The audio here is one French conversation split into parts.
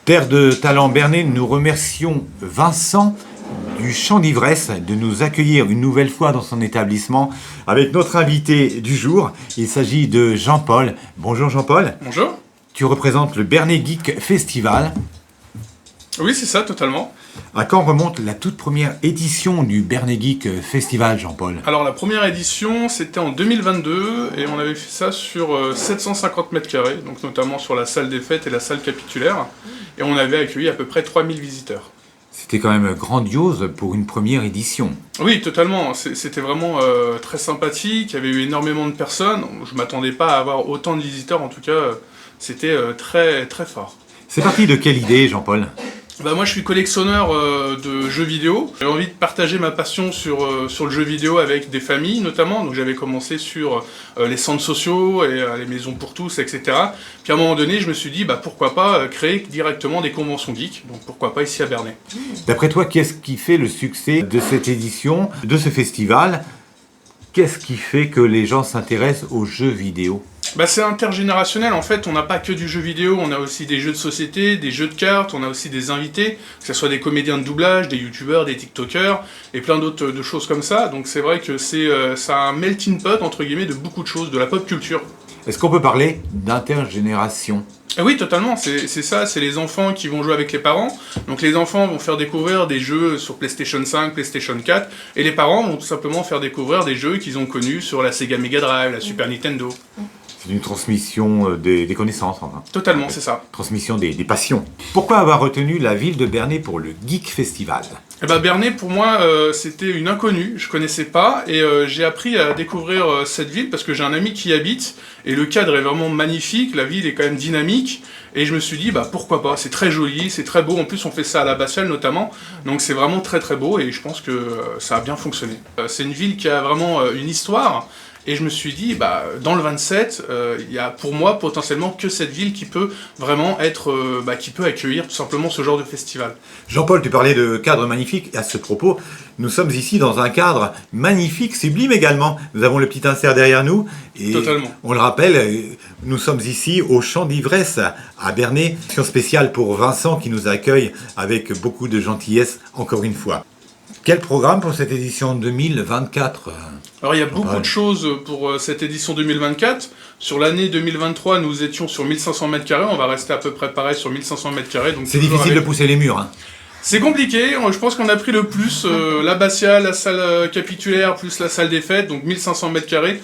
Terre de talent Bernay, nous remercions Vincent du Chant d'Ivresse de nous accueillir une nouvelle fois dans son établissement avec notre invité du jour. Il s'agit de Jean-Paul. Bonjour Jean-Paul. Bonjour. Tu représentes le Bernay Geek Festival. Oui, c'est ça, totalement. À quand remonte la toute première édition du Bernay Geek Festival, Jean-Paul? Alors, la première édition, c'était en 2022, et on avait fait ça sur 750 mètres carrés, donc notamment sur la salle des fêtes et la salle capitulaire, et on avait accueilli à peu près 3000 visiteurs. C'était quand même grandiose pour une première édition. Oui, totalement. C'était vraiment très sympathique, il y avait eu énormément de personnes, je ne m'attendais pas à avoir autant de visiteurs, en tout cas, c'était très, très fort. C'est parti de quelle idée, Jean-Paul? Moi je suis collectionneur de jeux vidéo. J'ai envie de partager ma passion sur le jeu vidéo avec des familles notamment. Donc j'avais commencé sur les centres sociaux et les maisons pour tous, etc. Puis à un moment donné je me suis dit pourquoi pas créer directement des conventions geeks. Donc pourquoi pas ici à Bernay. D'après toi, qu'est-ce qui fait le succès de cette édition, de ce festival? Qu'est-ce qui fait que les gens s'intéressent aux jeux vidéo? C'est intergénérationnel, en fait, on n'a pas que du jeu vidéo, on a aussi des jeux de société, des jeux de cartes, on a aussi des invités, que ce soit des comédiens de doublage, des youtubeurs, des tiktokers, et plein d'autres de choses comme ça, donc c'est vrai que ça a un melting pot, entre guillemets, de beaucoup de choses, de la pop culture. Est-ce qu'on peut parler d'intergénération? Oui, totalement, c'est ça, c'est les enfants qui vont jouer avec les parents. Donc les enfants vont faire découvrir des jeux sur PlayStation 5, PlayStation 4, et les parents vont tout simplement faire découvrir des jeux qu'ils ont connus sur la Sega Mega Drive, la Super Nintendo. C'est une transmission des connaissances. Enfin. Totalement, c'est ça. Transmission des passions. Pourquoi avoir retenu la ville de Bernay pour le Geek Festival? Bernay, pour moi, c'était une inconnue, je connaissais pas, et j'ai appris à découvrir cette ville parce que j'ai un ami qui y habite, et le cadre est vraiment magnifique, la ville est quand même dynamique, et je me suis dit, pourquoi pas, c'est très joli, c'est très beau, en plus on fait ça à l'abbatiale notamment, donc c'est vraiment très très beau, et je pense que ça a bien fonctionné. C'est une ville qui a vraiment une histoire, et je me suis dit, dans le 27, il y a pour moi potentiellement que cette ville qui peut vraiment être, qui peut accueillir tout simplement ce genre de festival. Jean-Paul, tu parlais de cadre magnifique. À ce propos, nous sommes ici dans un cadre magnifique, sublime également. Nous avons le petit insert derrière nous. Et totalement. On le rappelle, nous sommes ici au Chant d'Ivresse à Bernay. Une spéciale pour Vincent qui nous accueille avec beaucoup de gentillesse encore une fois. Quel programme pour cette édition 2024? Alors il y a beaucoup de choses pour cette édition 2024. Sur l'année 2023, nous étions sur 1500 mètres carrés. On va rester à peu près pareil sur 1500 mètres carrés. C'est difficile de pousser les murs. C'est compliqué. Je pense qu'on a pris le plus. L'abbatiale, la salle capitulaire, plus la salle des fêtes. Donc 1500 mètres carrés.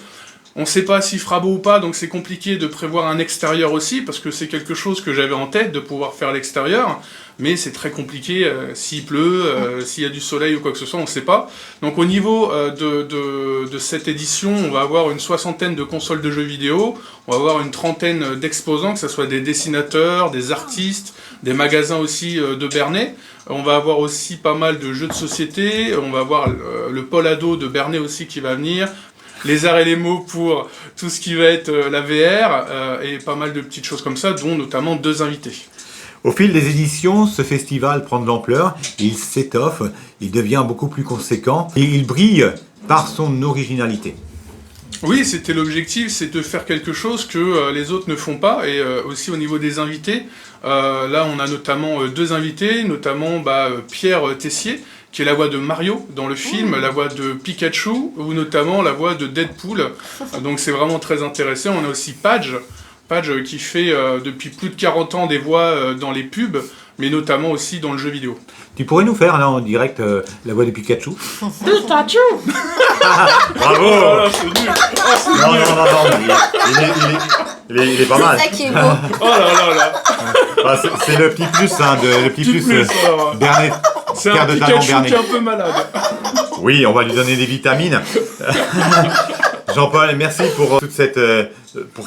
On ne sait pas s'il fera beau ou pas, donc c'est compliqué de prévoir un extérieur aussi, parce que c'est quelque chose que j'avais en tête, de pouvoir faire l'extérieur, mais c'est très compliqué s'il pleut, s'il y a du soleil ou quoi que ce soit, on ne sait pas. Donc au niveau de cette édition, on va avoir une soixantaine de consoles de jeux vidéo, on va avoir une trentaine d'exposants, que ce soit des dessinateurs, des artistes, des magasins aussi de Bernay. On va avoir aussi pas mal de jeux de société, on va avoir le pôle ado de Bernay aussi qui va venir, les arts et les mots pour tout ce qui va être la VR, et pas mal de petites choses comme ça, dont notamment 2 invités. Au fil des éditions, ce festival prend de l'ampleur, il s'étoffe, il devient beaucoup plus conséquent, et il brille par son originalité. Oui, c'était l'objectif, c'est de faire quelque chose que les autres ne font pas, et aussi au niveau des invités. Là, on a notamment 2 invités, notamment Pierre Tessier, qui est la voix de Mario dans le film, la voix de Pikachu, ou notamment la voix de Deadpool. Donc c'est vraiment très intéressant. On a aussi Padge qui fait depuis plus de 40 ans des voix dans les pubs, mais notamment aussi dans le jeu vidéo. Tu pourrais nous faire là en direct la voix de Pikachu? Pikachu. Bravo. Oh là, c'est nul. Oh, c'est nul. Non, il est pas mal. C'est ça qui est beau. Oh là là. C'est le petit plus, le petit plus Bernay. C'est un Pikachu qui est un peu malade. Oui, on va lui donner des vitamines. Jean-Paul, merci pour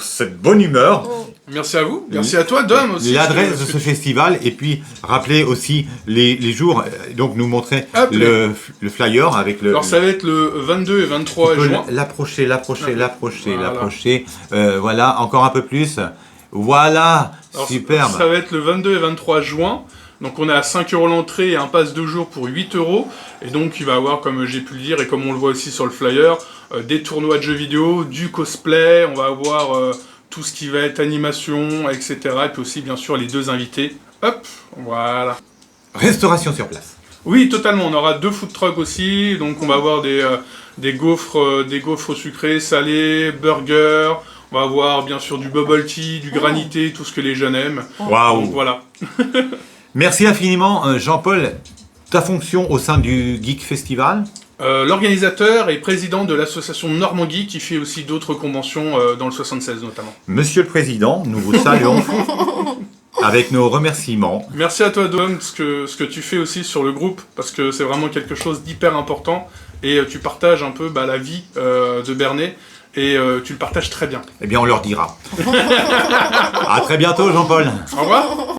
cette bonne humeur. Merci à vous. Merci à toi, Dom, aussi. L'adresse de ce festival, et puis rappeler aussi les jours. Donc nous montrer le flyer avec le... Alors ça va être le 22 et 23 juin. L'approcher. Voilà, encore un peu plus. Voilà, alors, superbe. Ça va être le 22 et 23 juin. Donc on est à 5 € l'entrée et un pass 2 jours pour 8 €. Et donc il va y avoir, comme j'ai pu le dire et comme on le voit aussi sur le flyer, des tournois de jeux vidéo, du cosplay, on va avoir tout ce qui va être animation, etc. Et puis aussi bien sûr les 2 invités Hop, voilà. Restauration sur place. Oui, totalement. On aura 2 food trucks aussi. Donc, on va avoir des gaufres sucrés, salés, burgers. On va avoir bien sûr du bubble tea, du granité, tout ce que les jeunes aiment. Waouh. Donc voilà. Merci infiniment, Jean-Paul. Ta fonction au sein du Geek Festival? L'organisateur et président de l'association Normandie qui fait aussi d'autres conventions dans le 76 notamment. Monsieur le Président, nous vous saluons avec nos remerciements. Merci à toi Dom, ce que tu fais aussi sur le groupe, parce que c'est vraiment quelque chose d'hyper important et tu partages un peu la vie de Bernay et tu le partages très bien. Eh bien, on leur dira. À très bientôt, Jean-Paul. Au revoir.